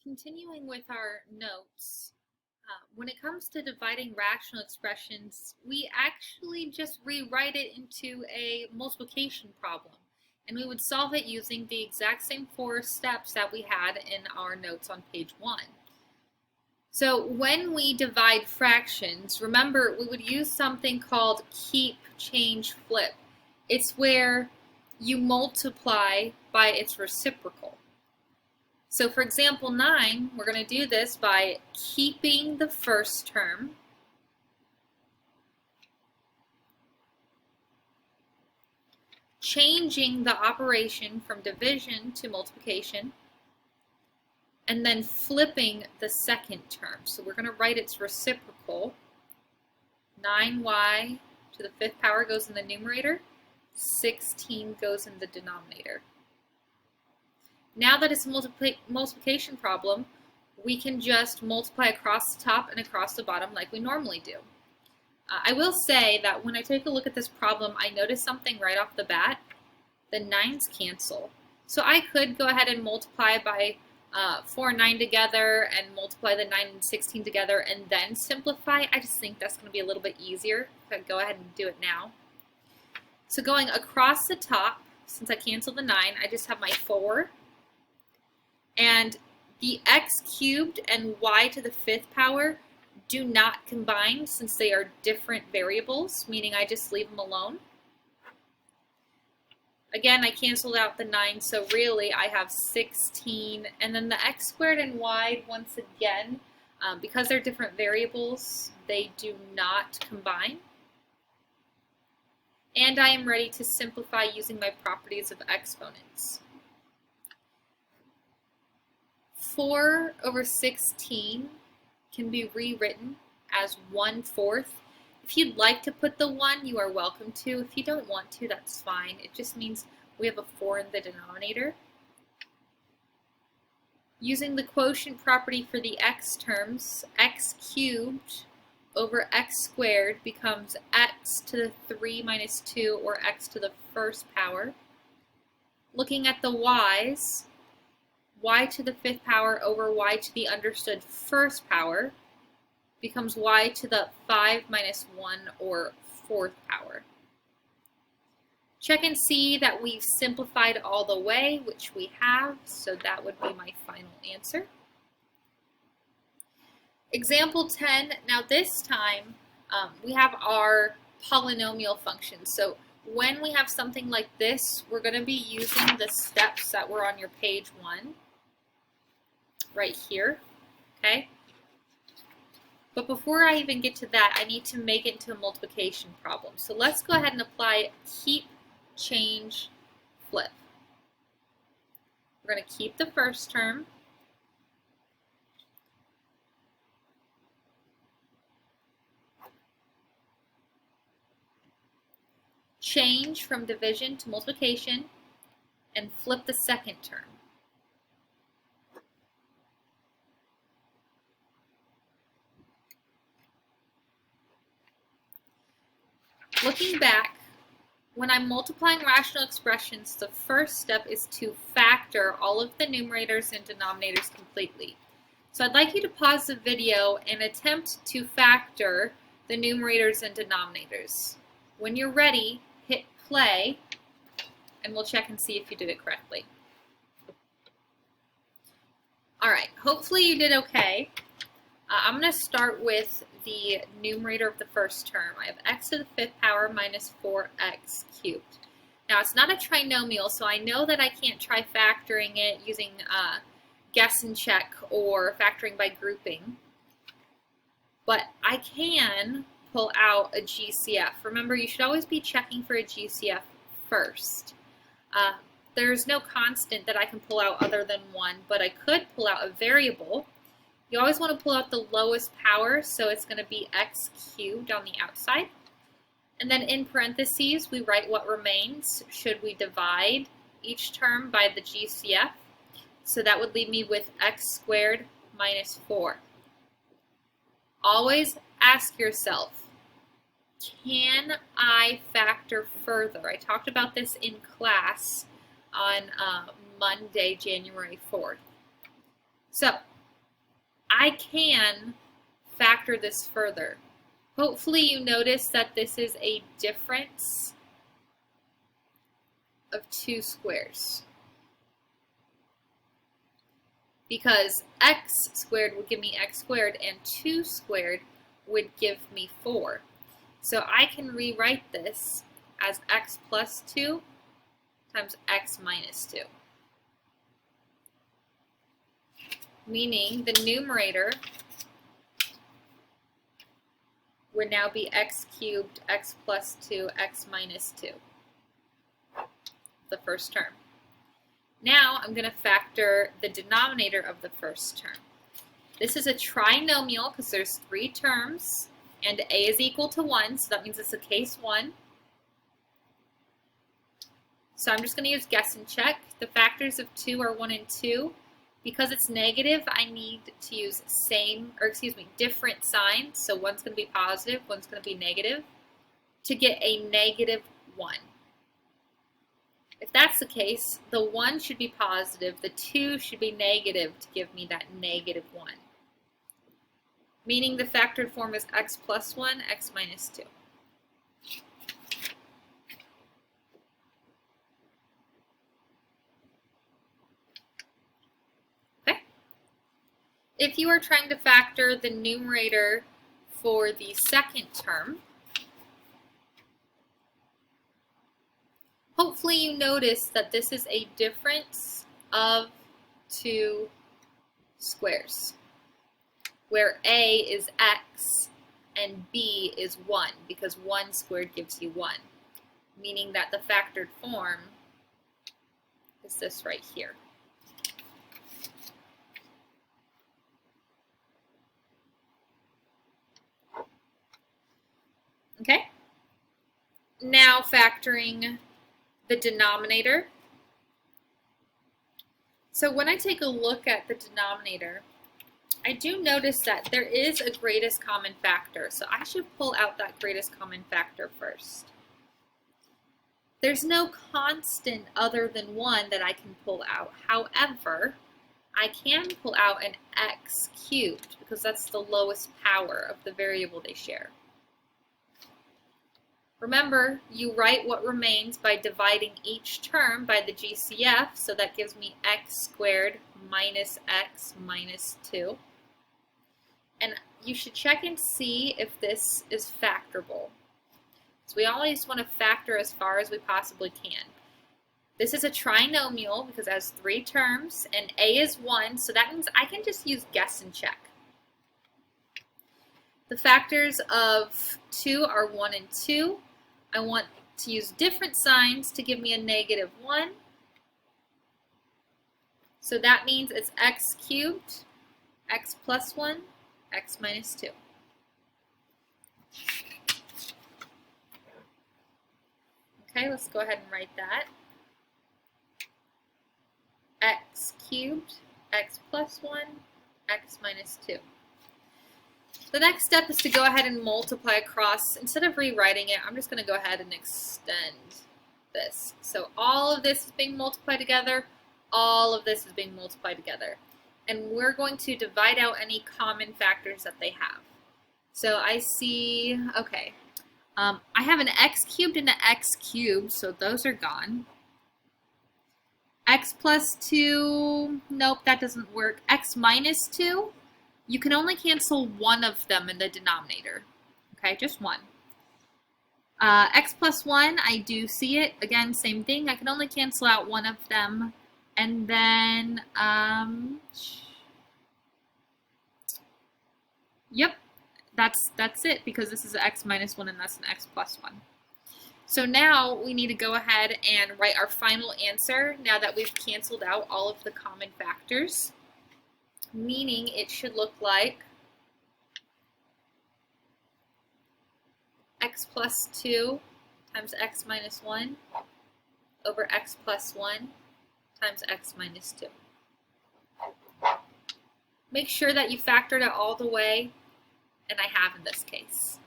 Continuing with our notes, when it comes to dividing rational expressions, we actually just rewrite it into a multiplication problem. And we would solve it using the exact same 4 steps that we had in our notes on page 1. So when we divide fractions, remember we would use something called keep, change, flip. It's where you multiply by its reciprocal. So for example 9, we're going to do this by keeping the first term, changing the operation from division to multiplication, and then flipping the second term. So we're going to write its reciprocal. 9y to the 5th power goes in the numerator, 16 goes in the denominator. Now that it's a multiplication problem, we can just multiply across the top and across the bottom like we normally do. I will say that when I take a look at this problem, I noticed something right off the bat. The 9's cancel. So I could go ahead and multiply by 4 and 9 together and multiply the 9 and 16 together and then simplify. I just think that's going to be a little bit easier. So I'd go ahead and do it now. So going across the top, since I canceled the 9, I just have my 4. And the x cubed and y to the 5th power do not combine since they are different variables, meaning I just leave them alone. Again, I canceled out the 9, so really I have 16. And then the x squared and y, once again, because they're different variables, they do not combine. And I am ready to simplify using my properties of exponents. 4 over 16 can be rewritten as 1/4. If you'd like to put the 1, you are welcome to. If you don't want to, that's fine. It just means we have a 4 in the denominator. Using the quotient property for the x terms, x cubed over x squared becomes x to the 3 minus 2, or x to the 1st power. Looking at the y's, y to the 5th power over y to the understood 1st power becomes y to the 5 minus 1, or 4th power. Check and see that we've simplified all the way, which we have, so that would be my final answer. Example 10, now this time we have our polynomial function. So when we have something like this, we're going to be using the steps that were on your page 1. Right here, okay? But before I even get to that, I need to make it into a multiplication problem. So let's go ahead and apply keep, change, flip. We're going to keep the first term. Change from division to multiplication, and flip the second term. Looking back, when I'm multiplying rational expressions, the first step is to factor all of the numerators and denominators completely. So I'd like you to pause the video and attempt to factor the numerators and denominators. When you're ready, hit play, and we'll check and see if you did it correctly. Alright, hopefully you did okay. I'm going to start with the numerator of the first term. I have x to the 5th power minus 4x cubed. Now it's not a trinomial, so I know that I can't try factoring it using guess and check or factoring by grouping. But I can pull out a GCF. Remember, you should always be checking for a GCF first. There's no constant that I can pull out other than 1, but I could pull out a variable. You always want to pull out the lowest power, so it's going to be x cubed on the outside. And then in parentheses, we write what remains should we divide each term by the GCF. So that would leave me with x squared minus 4. Always ask yourself, can I factor further? I talked about this in class on Monday, January 4th. So I can factor this further. Hopefully you notice that this is a difference of 2 squares. Because x squared would give me x squared and 2 squared would give me 4. So I can rewrite this as x plus 2 times x minus 2. Meaning the numerator would now be x cubed, x plus 2, x minus 2, the first term. Now I'm going to factor the denominator of the first term. This is a trinomial because there's 3 terms, and a is equal to 1, so that means it's a case 1. So I'm just going to use guess and check. The factors of 2 are 1 and 2. Because it's negative, I need to use different signs. So one's going to be positive, one's going to be negative, to get a negative 1. If that's the case, the 1 should be positive, the 2 should be negative to give me that negative 1. Meaning the factored form is x plus 1, x minus 2. If you are trying to factor the numerator for the second term, hopefully you notice that this is a difference of 2 squares, where a is x and b is 1, because 1 squared gives you 1, meaning that the factored form is this right here. Okay, now factoring the denominator. So when I take a look at the denominator, I do notice that there is a greatest common factor. So I should pull out that greatest common factor first. There's no constant other than 1 that I can pull out. However, I can pull out an x cubed because that's the lowest power of the variable they share. Remember, you write what remains by dividing each term by the GCF, so that gives me x squared minus x minus 2. And you should check and see if this is factorable. So we always want to factor as far as we possibly can. This is a trinomial because it has 3 terms, and a is 1, so that means I can just use guess and check. The factors of 2 are 1 and 2. I want to use different signs to give me a negative 1. So that means it's x cubed, x plus 1, x minus 2. Okay, let's go ahead and write that. X cubed, x plus 1, x minus 2. The next step is to go ahead and multiply across. Instead of rewriting it, I'm just going to go ahead and extend this. So all of this is being multiplied together, all of this is being multiplied together. And we're going to divide out any common factors that they have. So I see, okay, I have an x cubed and an x cubed, so those are gone. X plus 2, nope, that doesn't work. X minus 2. You can only cancel one of them in the denominator, okay, just one. X plus 1, I do see it. Again, same thing. I can only cancel out one of them. And then, yep, that's it, because this is an x minus 1 and that's an x plus 1. So now we need to go ahead and write our final answer now that we've canceled out all of the common factors. Meaning it should look like x plus 2 times x minus 1 over x plus 1 times x minus 2. Make sure that you factored it all the way, and I have in this case.